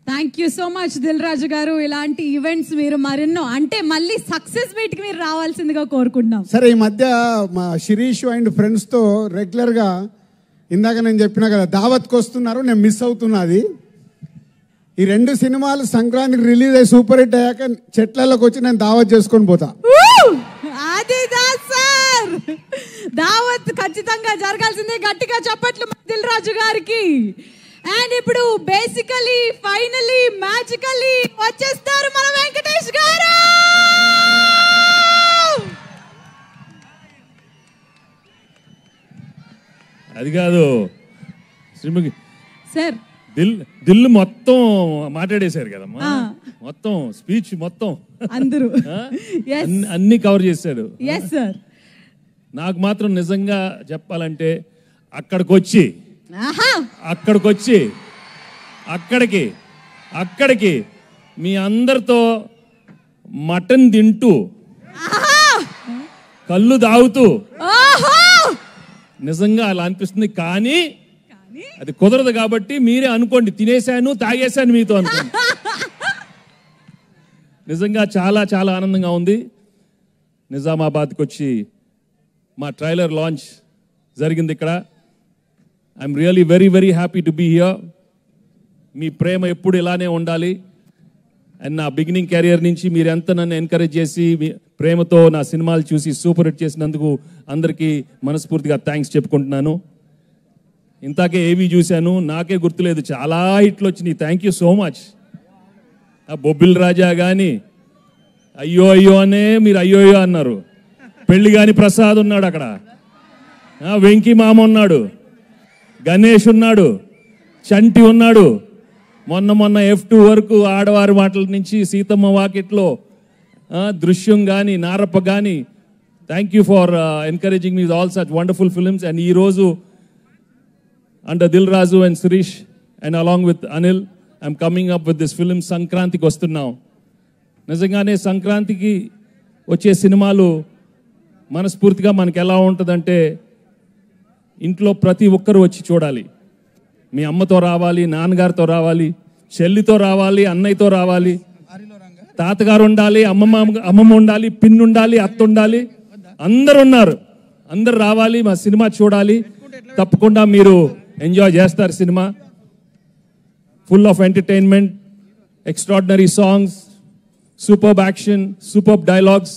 Thank you so much Dil Raju garu. ఇలాంటి events మీరు మరెన్నో అంటే మళ్ళీ సక్సెస్ మీట్ కి మీరు రావాల్సిందిగా కోరుకుంటున్నాం. సరే, ఈ మధ్య మా శిరీష్ అండ్ ఫ్రెండ్స్తో రెగ్యులర్గా ఇందాక నేను చెప్పినా కదా దావత్కి వస్తున్నారు, నేను మిస్ అవుతున్నది. ఈ 2 సినిమాలు సంక్రాంతికి రిలీజ్ అయ్యి సూపర్ హిట్ అయ్యాక చెట్లలోకి వచ్చి నేను దావత్ చేసుకొని పోతా. అది సార్ దావత్ ఖచ్చితంగా జరగాల్సిందే. గట్టిగా చప్పట్లు దిల్ రాజు గారికి. అండ్ ఇప్పుడు బేసికలీ ఫైనలీ మ్యాజికలీ వచ్చేస్తారు మన వెంకటేష్ గారు. అది కాదు శ్రీముఖి సార్, దిల్ మొత్తం మాట్లాడేశారు కదమ్మా, మొత్తం స్పీచ్ మొత్తం అందరూ అన్ని కవర్ చేశాడు. Yes sir. నాకు మాత్రం నిజంగా చెప్పాలంటే అక్కడికి మీ అందరితో మటన్ తింటూ కళ్ళు తాగుతూ నిజంగా అలా అనిపిస్తుంది. కానీ అది కుదరదు కాబట్టి మీరే అనుకోండి, తినేశాను తాగేశాను మీతో అనుకోండి. నిజంగా చాలా చాలా ఆనందంగా ఉంది. నిజామాబాద్కి వచ్చి మా ట్రైలర్ లాంచ్ జరిగింది ఇక్కడ. I'm really very very happy to be here. మీ ప్రేమ ఎప్పుడు ఇలానే ఉండాలి. అండ్ నా బిగినింగ్ కెరియర్ నుంచి మీరు ఎంత నన్ను ఎంకరేజ్ చేసి మీ ప్రేమతో నా సినిమాలు చూసి సూపర్ హిట్ చేసినందుకు అందరికీ మనస్ఫూర్తిగా థ్యాంక్స్ చెప్పుకుంటున్నాను. ఇంతాకే ఏవి చూశాను, నాకే గుర్తులేదు, చాలా హిట్లు వచ్చినాయి. Thank you so much. Bobbili Raja కానీ అయ్యో అయ్యో అనే మీరు అయ్యో అయ్యో అన్నారు. పెళ్లి కాని ప్రసాద్ ఉన్నాడు అక్కడ, వెంకీ మామ ఉన్నాడు, గణేష్ ఉన్నాడు, చంటి ఉన్నాడు. మొన్న F2 వరకు ఆడవారి మాటల నుంచి సీతమ్మ వాకిట్లో దృశ్యం కానీ నారప్ప కానీ. Thank you for encouraging me all such wonderful films. And ఈరోజు under Dil Raju and Shirish and along with Anil I'm coming up with this film. సంక్రాంతికి వస్తున్నాం. నిజంగానే సంక్రాంతికి వచ్చే సినిమాలు మనస్ఫూర్తిగా మనకి ఎలా ఉంటుందంటే ఇంట్లో ప్రతి ఒక్కరు వచ్చి చూడాలి. మీ అమ్మతో రావాలి, నాన్నగారితో రావాలి, చెల్లితో రావాలి, అన్నయ్యతో రావాలి, తాతగారు ఉండాలి, అమ్మమ్మ ఉండాలి, పిన్ ఉండాలి, అత్త ఉండాలి, అందరు ఉన్నారు. అందరు రావాలి, మా సినిమా చూడాలి. తప్పకుండా మీరు ఎంజాయ్ చేస్తారు. Cinema full of entertainment, extraordinary songs, superb action, superb dialogues.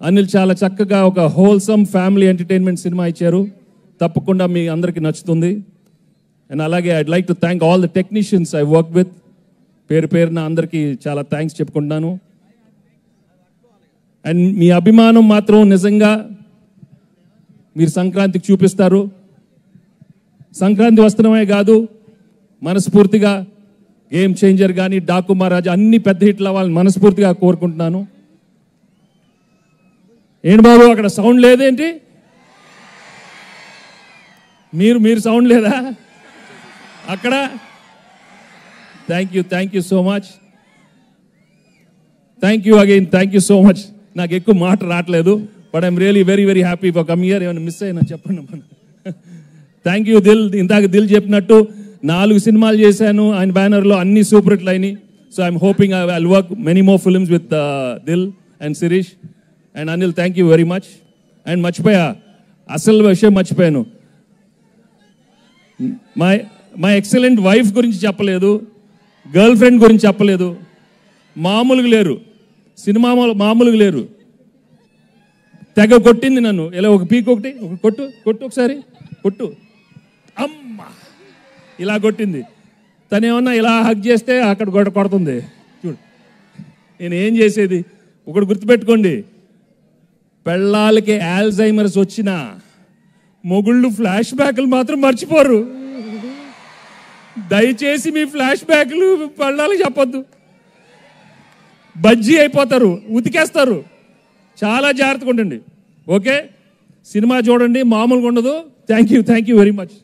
Anil చాలా చక్కగా ఒక హోల్సమ్ ఫ్యామిలీ ఎంటర్టైన్మెంట్ సినిమా ఇచ్చారు. తప్పకుండా మీ అందరికీ నచ్చుతుంది. అండ్ అలాగే I'd like to thank all the technicians I work with. పేరున అందరికీ చాలా థ్యాంక్స్ చెప్పుకుంటున్నాను. అండ్ మీ అభిమానం మాత్రం నిజంగా మీరు సంక్రాంతికి చూపిస్తారు. సంక్రాంతి వస్తున్నామే కాదు, మనస్ఫూర్తిగా గేమ్ చేంజర్ కానీ, డాకు మహారాజా అన్ని పెద్ద హిట్లు అవ్వాలని మనస్ఫూర్తిగా కోరుకుంటున్నాను. ఏంటి బాబు అక్కడ సౌండ్ లేదేంటి? మీరు సౌండ్ లేదా అక్కడ? Thank you so much. Thank you again, thank you so much. నాకు ఎక్కువ మాట రావట్లేదు, but I'm really very very happy for come here. ఏమైనా మిస్ అయినా చెప్పండి. Thank you Dil. ఇందాక దిల్ చెప్పినట్టు 4 సినిమాలు చేశాను ఆయన బ్యానర్లో, అన్ని సూపర్ హిట్లు అయినాయి. So I'm hoping I will work many more films with Dil and Shirish and Anil. Thank you very much. And మర్చిపోయా, అసలు విషయం మర్చిపోయాను. మా ఎక్సలెంట్ వైఫ్ గురించి చెప్పలేదు, గర్ల్ ఫ్రెండ్ గురించి చెప్పలేదు. మామూలుగా లేరు, సినిమా మామూలుగా లేరు. తెగ కొట్టింది నన్ను. ఇలా ఒక పీక్ ఒకటి కొట్టు ఒకసారి కొట్టు, అమ్మ ఇలా కొట్టింది. తనేమన్నా ఇలా హగ్ చేస్తే అక్కడ కొడుతుంది. చూడు నేను ఏం చేసేది. ఒకటి గుర్తుపెట్టుకోండి, పెళ్ళాలకి ఆల్జైమర్స్ వచ్చినా మొగుళ్ళు ఫ్లాష్ బ్యాక్లు మాత్రం మర్చిపోరు. దయచేసి మీ ఫ్లాష్ బ్యాక్లు పెళ్ళాలకి చెప్పొద్దు, బజ్జీ అయిపోతారు, ఉతికేస్తారు. చాలా జాగ్రత్తగా ఉండండి. ఓకే, సినిమా చూడండి, మామూలుగా ఉండదు. Thank you very much.